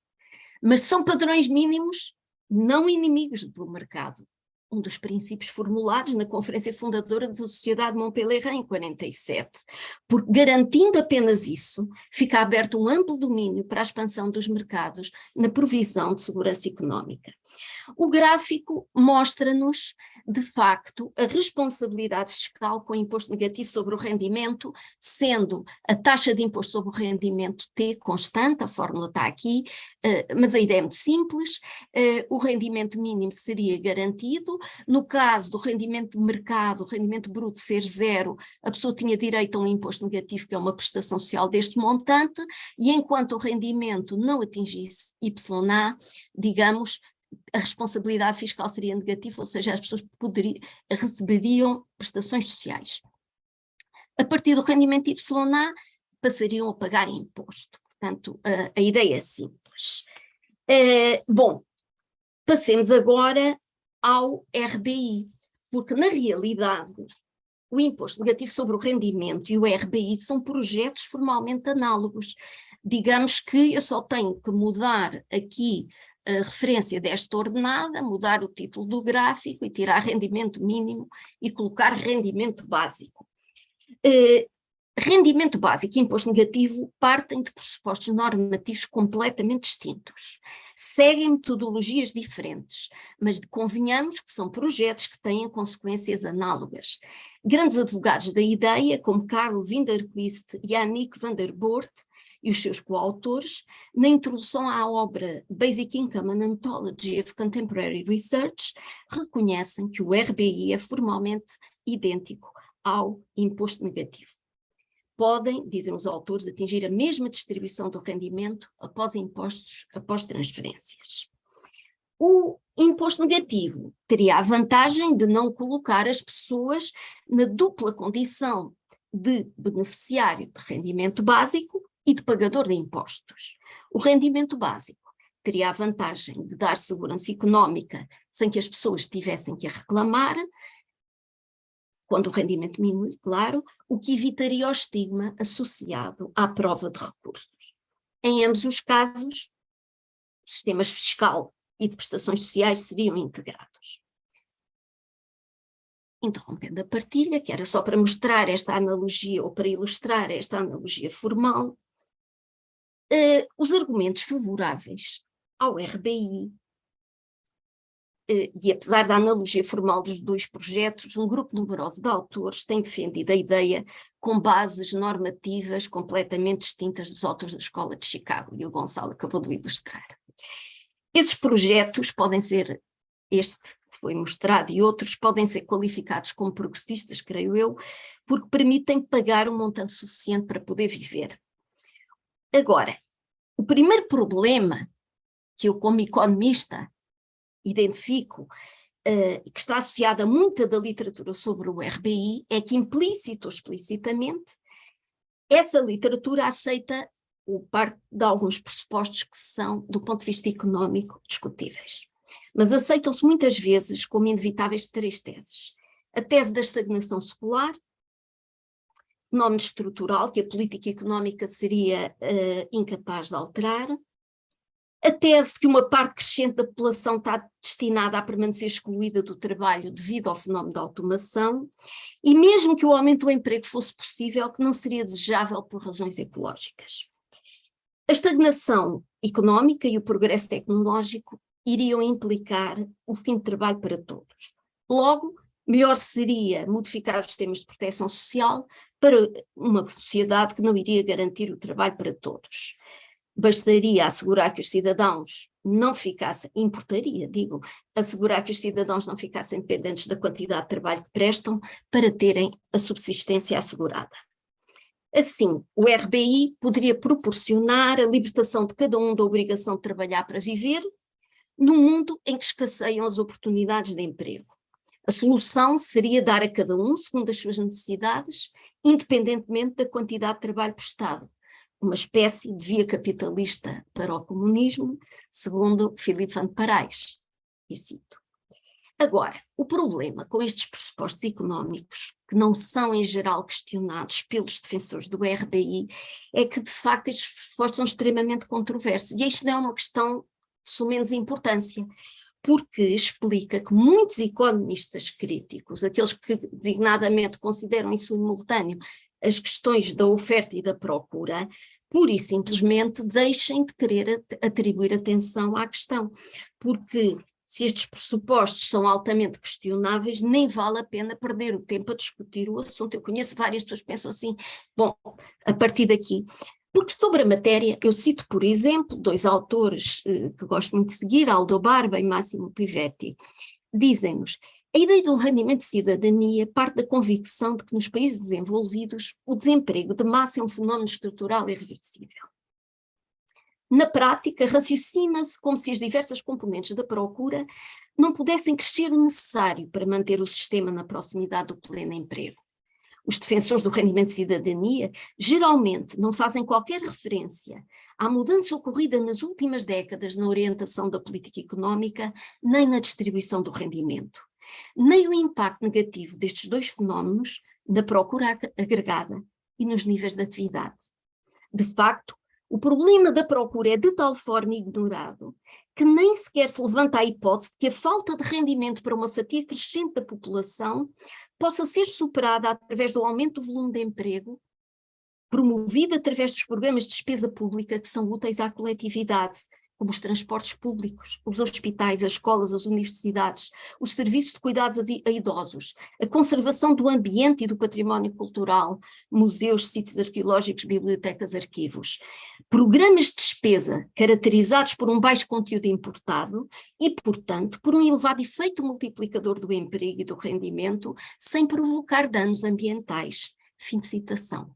Mas são padrões mínimos, não inimigos do mercado. Um dos princípios formulados na Conferência Fundadora da Sociedade de Montpellier em 47, porque garantindo apenas isso, fica aberto um amplo domínio para a expansão dos mercados na provisão de segurança económica. O gráfico mostra-nos, de facto, a responsabilidade fiscal com o imposto negativo sobre o rendimento, sendo a taxa de imposto sobre o rendimento T constante, a fórmula está aqui, mas a ideia é muito simples, o rendimento mínimo seria garantido, no caso do rendimento de mercado, o rendimento bruto ser zero, a pessoa tinha direito a um imposto negativo, que é uma prestação social deste montante, e enquanto o rendimento não atingisse YA, digamos, a responsabilidade fiscal seria negativa, ou seja, as pessoas receberiam prestações sociais. A partir do rendimento YA, passariam a pagar imposto. Portanto, a ideia é simples. Bom, passemos agora ao RBI, porque na realidade o imposto negativo sobre o rendimento e o RBI são projetos formalmente análogos. Digamos que eu só tenho que mudar aqui a referência desta ordenada, mudar o título do gráfico e tirar rendimento mínimo e colocar rendimento básico. Rendimento básico e imposto negativo partem de pressupostos normativos completamente distintos. Seguem metodologias diferentes, mas convenhamos que são projetos que têm consequências análogas. Grandes advogados da ideia, como Karl Winderquist e Annick van der Boort, e os seus coautores, na introdução à obra Basic Income and Ontology of Contemporary Research, reconhecem que o RBI é formalmente idêntico ao imposto negativo. Podem, dizem os autores, atingir a mesma distribuição do rendimento após impostos, após transferências. O imposto negativo teria a vantagem de não colocar as pessoas na dupla condição de beneficiário de rendimento básico e de pagador de impostos. O rendimento básico teria a vantagem de dar segurança económica sem que as pessoas tivessem que a reclamar, quando o rendimento diminui, claro, o que evitaria o estigma associado à prova de recursos. Em ambos os casos, os sistemas fiscal e de prestações sociais seriam integrados. Interrompendo a partilha, que era só para mostrar esta analogia, ou para ilustrar esta analogia formal, os argumentos favoráveis ao RBI, e apesar da analogia formal dos dois projetos, um grupo numeroso de autores tem defendido a ideia com bases normativas completamente distintas dos autores da Escola de Chicago, e o Gonçalo acabou de ilustrar. Esses projetos podem ser, este que foi mostrado e outros, podem ser qualificados como progressistas, creio eu, porque permitem pagar um montante suficiente para poder viver. Agora, o primeiro problema que eu, como economista, identifico, que está associado a muita da literatura sobre o RBI, é que implícito ou explicitamente, essa literatura aceita parte de alguns pressupostos que são, do ponto de vista económico, discutíveis. Mas aceitam-se muitas vezes como inevitáveis três teses. A tese da estagnação secular, fenómeno estrutural que a política económica seria incapaz de alterar, a tese de que uma parte crescente da população está destinada a permanecer excluída do trabalho devido ao fenómeno da automação, e mesmo que o aumento do emprego fosse possível, que não seria desejável por razões ecológicas. A estagnação económica e o progresso tecnológico iriam implicar o fim de trabalho para todos. Logo, melhor seria modificar os sistemas de proteção social para uma sociedade que não iria garantir o trabalho para todos. Bastaria assegurar que os cidadãos não ficassem, assegurar que os cidadãos não ficassem dependentes da quantidade de trabalho que prestam para terem a subsistência assegurada. Assim, o RBI poderia proporcionar a libertação de cada um da obrigação de trabalhar para viver, num mundo em que escasseiam as oportunidades de emprego. A solução seria dar a cada um, segundo as suas necessidades, independentemente da quantidade de trabalho prestado. Uma espécie de via capitalista para o comunismo, segundo Filipe van Parijs. E cito. Agora, o problema com estes pressupostos económicos, que não são em geral questionados pelos defensores do RBI, é que de facto estes pressupostos são extremamente controversos. E isto não é uma questão de sumenos importância, porque explica que muitos economistas críticos, aqueles que designadamente consideram em simultâneo as questões da oferta e da procura, pura e simplesmente deixem de querer atribuir atenção à questão, porque Se estes pressupostos são altamente questionáveis, nem vale a pena perder o tempo a discutir o assunto. Eu conheço várias pessoas que pensam assim, bom, a partir daqui. Porque sobre a matéria, eu cito, por exemplo, 2 autores que gosto muito de seguir, Aldo Barba e Massimo Pivetti, dizem-nos: a ideia do rendimento de cidadania parte da convicção de que nos países desenvolvidos o desemprego de massa é um fenómeno estrutural e irreversível. Na prática, raciocina-se como se as diversas componentes da procura não pudessem crescer o necessário para manter o sistema na proximidade do pleno emprego. Os defensores do rendimento de cidadania geralmente não fazem qualquer referência à mudança ocorrida nas últimas décadas na orientação da política económica, nem na distribuição do rendimento, nem o impacto negativo destes 2 fenómenos na procura agregada e nos níveis de atividade. De facto, o problema da procura é de tal forma ignorado que nem sequer se levanta a hipótese de que a falta de rendimento para uma fatia crescente da população possa ser superada através do aumento do volume de emprego, promovido através dos programas de despesa pública que são úteis à coletividade, como os transportes públicos, os hospitais, as escolas, as universidades, os serviços de cuidados a idosos, a conservação do ambiente e do património cultural, museus, sítios arqueológicos, bibliotecas, arquivos. Programas de despesa caracterizados por um baixo conteúdo importado e, portanto, por um elevado efeito multiplicador do emprego e do rendimento, sem provocar danos ambientais. Fim de citação.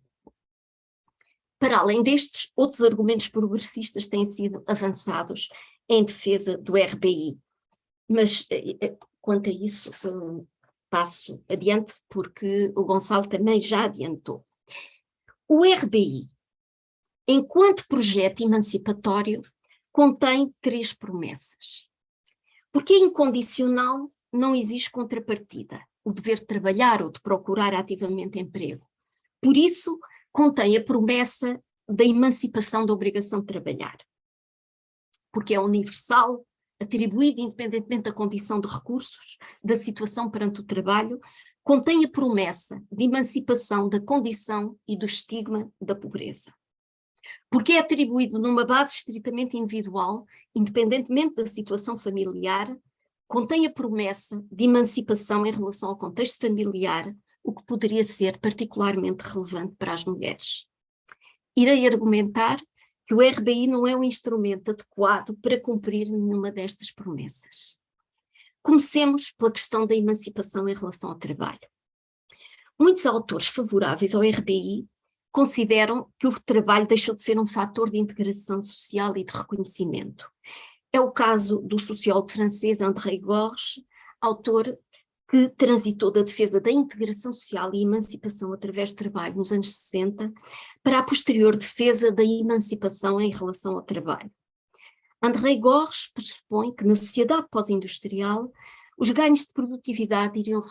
Para além destes, outros argumentos progressistas têm sido avançados em defesa do RBI. Mas, quanto a isso, passo adiante, porque o Gonçalo também já adiantou. O RBI, enquanto projeto emancipatório, contém 3 promessas. Porque é incondicional, não existe contrapartida, o dever de trabalhar ou de procurar ativamente emprego. Por isso, contém a promessa da emancipação da obrigação de trabalhar. Porque é universal, atribuído independentemente da condição de recursos, da situação perante o trabalho, contém a promessa de emancipação da condição e do estigma da pobreza. Porque é atribuído numa base estritamente individual, independentemente da situação familiar, contém a promessa de emancipação em relação ao contexto familiar, o que poderia ser particularmente relevante para as mulheres. Irei argumentar que o RBI não é um instrumento adequado para cumprir nenhuma destas promessas. Comecemos pela questão da emancipação em relação ao trabalho. Muitos autores favoráveis ao RBI consideram que o trabalho deixou de ser um fator de integração social e de reconhecimento. É o caso do sociólogo francês André Gorge, autor que transitou da defesa da integração social e emancipação através do trabalho nos anos 60 para a posterior defesa da emancipação em relação ao trabalho. André Gorge pressupõe que na sociedade pós-industrial os ganhos de produtividade iriam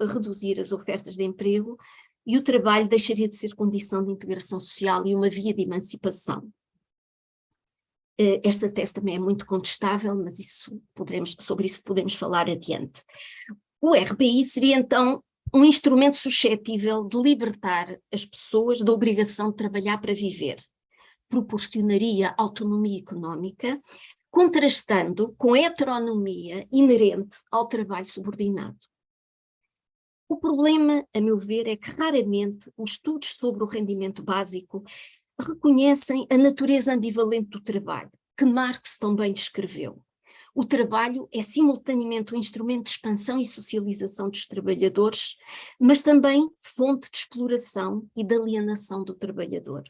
reduzir as ofertas de emprego e o trabalho deixaria de ser condição de integração social e uma via de emancipação. Esta tese também é muito contestável, mas sobre isso poderemos falar adiante. O RBI seria então um instrumento suscetível de libertar as pessoas da obrigação de trabalhar para viver. Proporcionaria autonomia económica, contrastando com a heteronomia inerente ao trabalho subordinado. O problema, a meu ver, é que raramente os estudos sobre o rendimento básico reconhecem a natureza ambivalente do trabalho, que Marx também descreveu. O trabalho é simultaneamente um instrumento de expansão e socialização dos trabalhadores, mas também fonte de exploração e de alienação do trabalhador.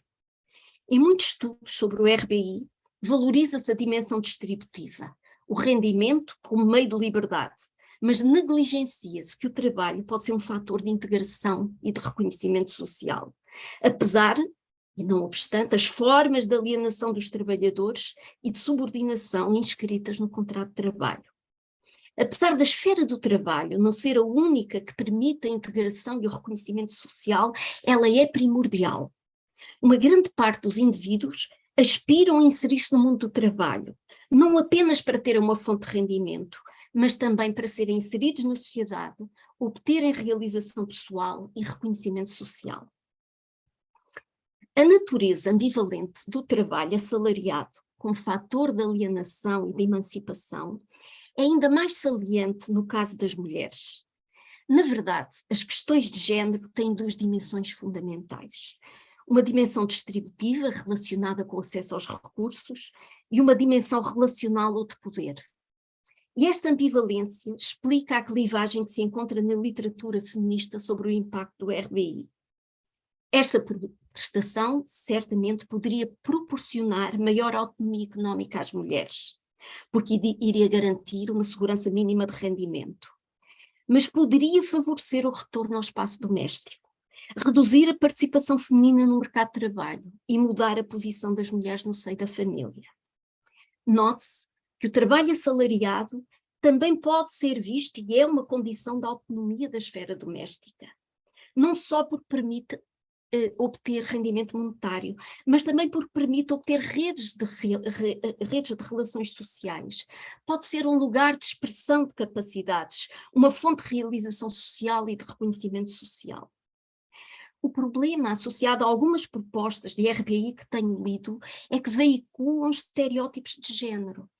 Em muitos estudos sobre o RBI, valoriza-se a dimensão distributiva, o rendimento como meio de liberdade, mas negligencia-se que o trabalho pode ser um fator de integração e de reconhecimento social, apesar, e não obstante, as formas de alienação dos trabalhadores e de subordinação inscritas no contrato de trabalho. Apesar da esfera do trabalho não ser a única que permite a integração e o reconhecimento social, ela é primordial. Uma grande parte dos indivíduos aspiram a inserir-se no mundo do trabalho, não apenas para ter uma fonte de rendimento, mas também para serem inseridos na sociedade, obterem realização pessoal e reconhecimento social. A natureza ambivalente do trabalho assalariado como fator de alienação e de emancipação é ainda mais saliente no caso das mulheres. Na verdade, as questões de género têm duas dimensões fundamentais. Uma dimensão distributiva, relacionada com o acesso aos recursos, e uma dimensão relacional ou de poder. E esta ambivalência explica a clivagem que se encontra na literatura feminista sobre o impacto do RBI. Esta prestação certamente poderia proporcionar maior autonomia económica às mulheres, porque iria garantir uma segurança mínima de rendimento, mas poderia favorecer o retorno ao espaço doméstico, reduzir a participação feminina no mercado de trabalho e mudar a posição das mulheres no seio da família. Note-se que o trabalho assalariado também pode ser visto e é uma condição da autonomia da esfera doméstica, não só porque permite obter rendimento monetário, mas também porque permite obter redes de relações sociais. Pode ser um lugar de expressão de capacidades, uma fonte de realização social e de reconhecimento social. O problema associado a algumas propostas de RBI que tenho lido é que veiculam estereótipos de género,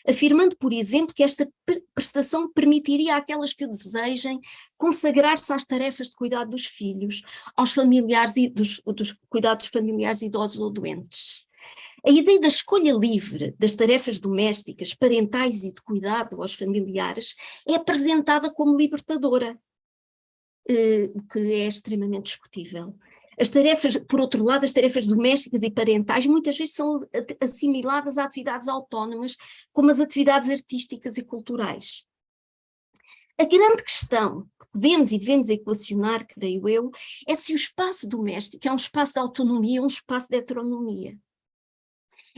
afirmando, por exemplo, que esta prestação permitiria àquelas que o desejem consagrar-se às tarefas de cuidado dos filhos, aos familiares e dos cuidados familiares idosos ou doentes. A ideia da escolha livre das tarefas domésticas, parentais e de cuidado aos familiares é apresentada como libertadora, o que é extremamente discutível. As tarefas, por outro lado, as tarefas domésticas e parentais muitas vezes são assimiladas a atividades autónomas, como as atividades artísticas e culturais. A grande questão que podemos e devemos equacionar, creio eu, é se o espaço doméstico é um espaço de autonomia ou um espaço de heteronomia.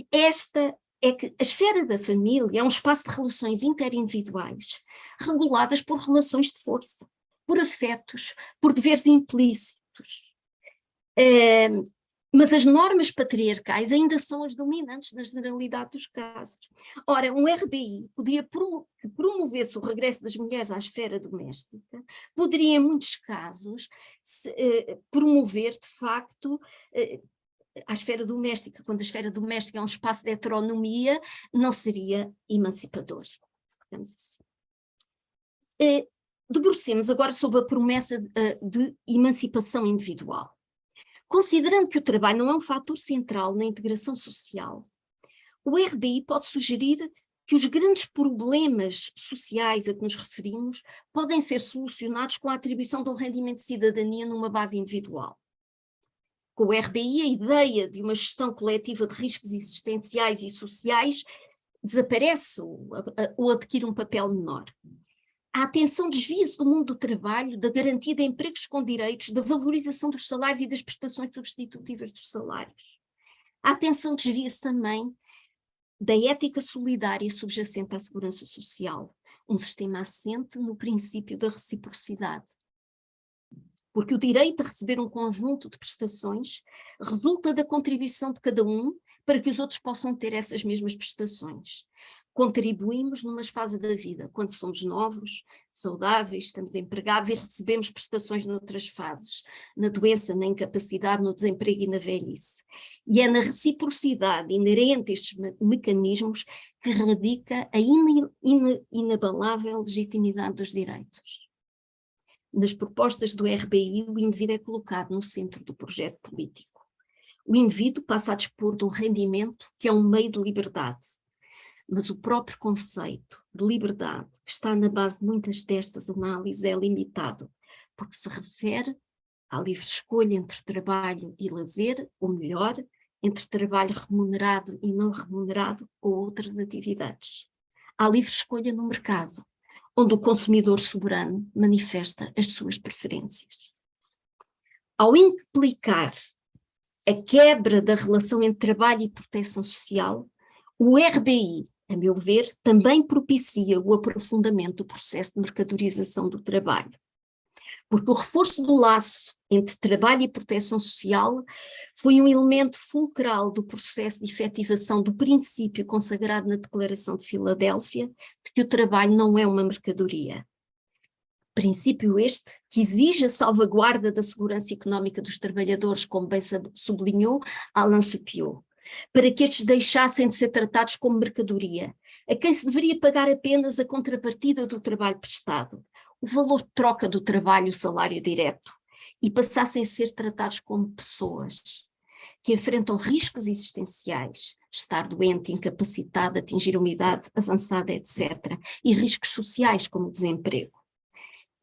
Esta é que a esfera da família é um espaço de relações interindividuais, reguladas por relações de força, por afetos, por deveres implícitos. Mas as normas patriarcais ainda são as dominantes na generalidade dos casos. Ora, um RBI podia que promovesse o regresso das mulheres à esfera doméstica, poderia, em muitos casos, promover, de facto, à esfera doméstica, quando a esfera doméstica é um espaço de heteronomia, não seria emancipador, digamos assim. Debrucemos agora sobre a promessa de emancipação individual. Considerando que o trabalho não é um fator central na integração social, o RBI pode sugerir que os grandes problemas sociais a que nos referimos podem ser solucionados com a atribuição de um rendimento de cidadania numa base individual. Com o RBI, a ideia de uma gestão coletiva de riscos existenciais e sociais desaparece ou adquire um papel menor. A atenção desvia-se do mundo do trabalho, da garantia de empregos com direitos, da valorização dos salários e das prestações substitutivas dos salários. A atenção desvia-se também da ética solidária subjacente à segurança social, um sistema assente no princípio da reciprocidade. Porque o direito a receber um conjunto de prestações resulta da contribuição de cada um para que os outros possam ter essas mesmas prestações. Contribuímos numas fases da vida, quando somos novos, saudáveis, estamos empregados e recebemos prestações noutras fases, na doença, na incapacidade, no desemprego e na velhice. E é na reciprocidade inerente a estes mecanismos que radica a inabalável legitimidade dos direitos. Nas propostas do RBI, o indivíduo é colocado no centro do projeto político. O indivíduo passa a dispor de um rendimento que é um meio de liberdade. Mas o próprio conceito de liberdade, que está na base de muitas destas análises, é limitado, porque se refere à livre escolha entre trabalho e lazer, ou melhor, entre trabalho remunerado e não remunerado ou outras atividades. Há livre escolha no mercado, onde o consumidor soberano manifesta as suas preferências. Ao implicar a quebra da relação entre trabalho e proteção social, o RBI, a meu ver, também propicia o aprofundamento do processo de mercadorização do trabalho. Porque o reforço do laço entre trabalho e proteção social foi um elemento fulcral do processo de efetivação do princípio consagrado na Declaração de Filadélfia, de que o trabalho não é uma mercadoria. Princípio este que exige a salvaguarda da segurança económica dos trabalhadores, como bem sublinhou Alain Supiot. para que estes deixassem de ser tratados como mercadoria, a quem se deveria pagar apenas a contrapartida do trabalho prestado, o valor de troca do trabalho, o salário direto, e passassem a ser tratados como pessoas que enfrentam riscos existenciais, estar doente, incapacitado, atingir uma idade avançada, etc., e riscos sociais como o desemprego,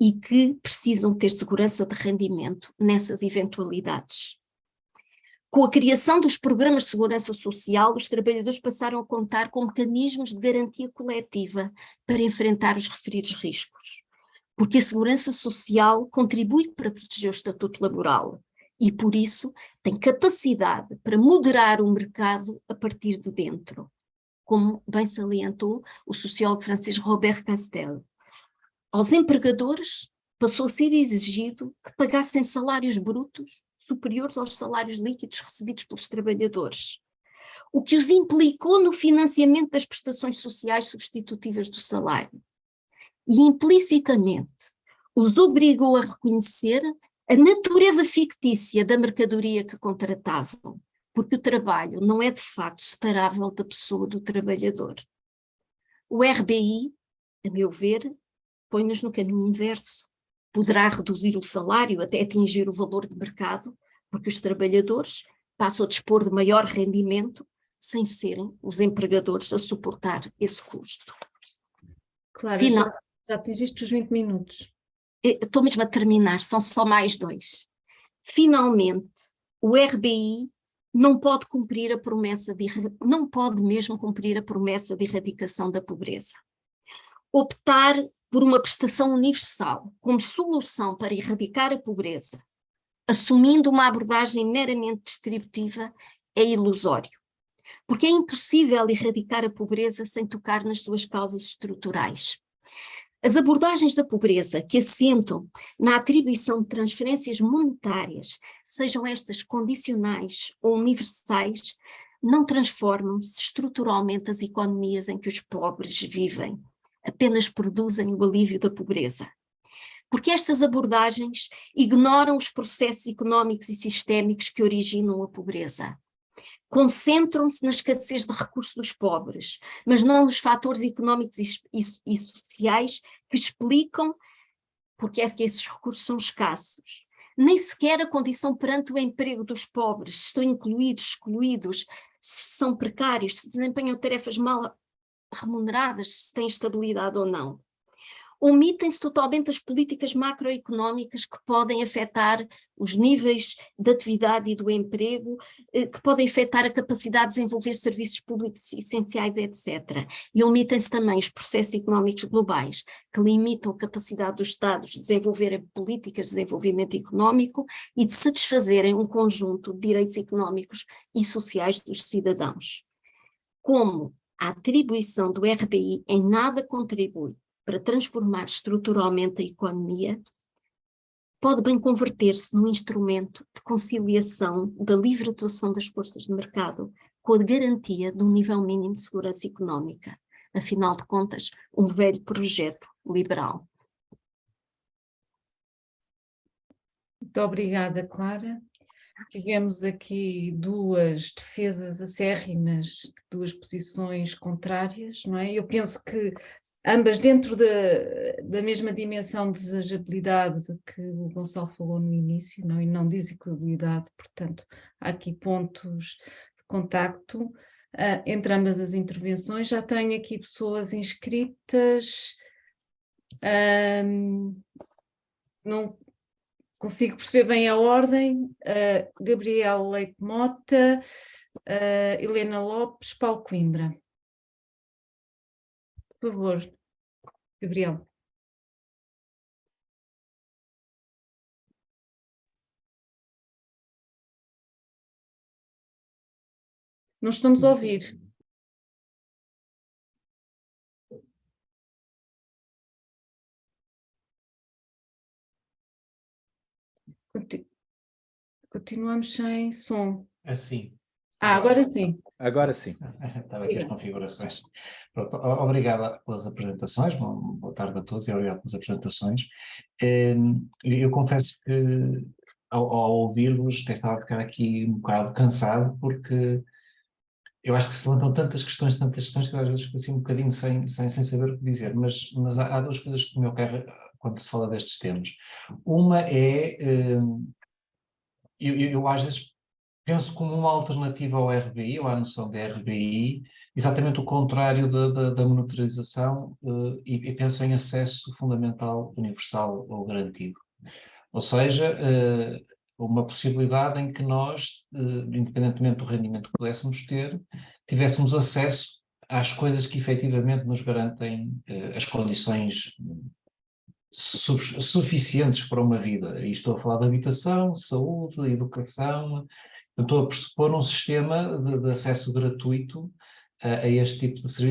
e que precisam ter segurança de rendimento nessas eventualidades. Com a criação dos programas de segurança social, os trabalhadores passaram a contar com mecanismos de garantia coletiva para enfrentar os referidos riscos, porque a segurança social contribui para proteger o estatuto laboral e, por isso, tem capacidade para moderar o mercado a partir de dentro, como bem salientou o sociólogo francês Robert Castel. Aos empregadores passou a ser exigido que pagassem salários brutos superiores aos salários líquidos recebidos pelos trabalhadores, o que os implicou no financiamento das prestações sociais substitutivas do salário. E implicitamente os obrigou a reconhecer a natureza fictícia da mercadoria que contratavam, porque o trabalho não é de facto separável da pessoa do trabalhador. O RBI, a meu ver, põe-nos no caminho inverso. Poderá reduzir o salário até atingir o valor de mercado, porque os trabalhadores passam a dispor de maior rendimento sem serem os empregadores a suportar esse custo. Clara, já atingiste os 20 minutos. Estou mesmo a terminar, são só mais 2. Finalmente, o RBI não pode cumprir a promessa não pode mesmo cumprir a promessa de erradicação da pobreza. Optar por uma prestação universal como solução para erradicar a pobreza, assumindo uma abordagem meramente distributiva, é ilusório, porque é impossível erradicar a pobreza sem tocar nas suas causas estruturais. As abordagens da pobreza que assentam na atribuição de transferências monetárias, sejam estas condicionais ou universais, não transformam-se estruturalmente as economias em que os pobres vivem, apenas produzem o alívio da pobreza. Porque estas abordagens ignoram os processos económicos e sistémicos que originam a pobreza. Concentram-se na escassez de recursos dos pobres, mas não nos fatores económicos e sociais que explicam porque é que esses recursos são escassos. Nem sequer a condição perante o emprego dos pobres, se estão incluídos, excluídos, se são precários, se desempenham tarefas mal remuneradas, se têm estabilidade ou não. Omitem-se totalmente as políticas macroeconómicas que podem afetar os níveis de atividade e do emprego, que podem afetar a capacidade de desenvolver serviços públicos essenciais, etc. E omitem-se também os processos económicos globais, que limitam a capacidade dos Estados de desenvolverem políticas de desenvolvimento económico e de satisfazerem um conjunto de direitos económicos e sociais dos cidadãos. Como a atribuição do RBI em nada contribui para transformar estruturalmente a economia, pode bem converter-se num instrumento de conciliação da livre atuação das forças de mercado com a garantia de um nível mínimo de segurança económica. Afinal de contas, um velho projeto liberal. Muito obrigada, Clara. Tivemos aqui 2 defesas acérrimas de 2 posições contrárias, não é? Eu penso que ambas dentro da mesma dimensão de desejabilidade de que o Gonçalo falou no início, não? E não desigualdade, portanto, há aqui pontos de contacto entre ambas as intervenções. Já tenho aqui pessoas inscritas, não consigo perceber bem a ordem. Gabriel Leite Mota, Helena Lopes, Paulo Coimbra. Por favor, Gabriel. Não estamos a ouvir. Continuamos sem som. Assim. Agora sim. Agora sim. Estava aqui as configurações. Pronto, obrigada pelas apresentações, boa tarde a todos e obrigado pelas apresentações. Eu confesso que ao ouvir-vos estava a ficar aqui um bocado cansado porque eu acho que se levantam tantas questões que eu às vezes fico assim um bocadinho sem saber o que dizer, mas há duas coisas que me ocorrem quando se fala destes temas. Uma é, eu às vezes penso como uma alternativa ao RBI, ou à noção de RBI, exatamente o contrário da monitorização, e penso em acesso fundamental, universal ou garantido. Ou seja, uma possibilidade em que nós, independentemente do rendimento que pudéssemos ter, tivéssemos acesso às coisas que efetivamente nos garantem as condições suficientes para uma vida. E estou a falar de habitação, saúde, educação. Eu estou a pressupor um sistema de acesso gratuito a este tipo de serviços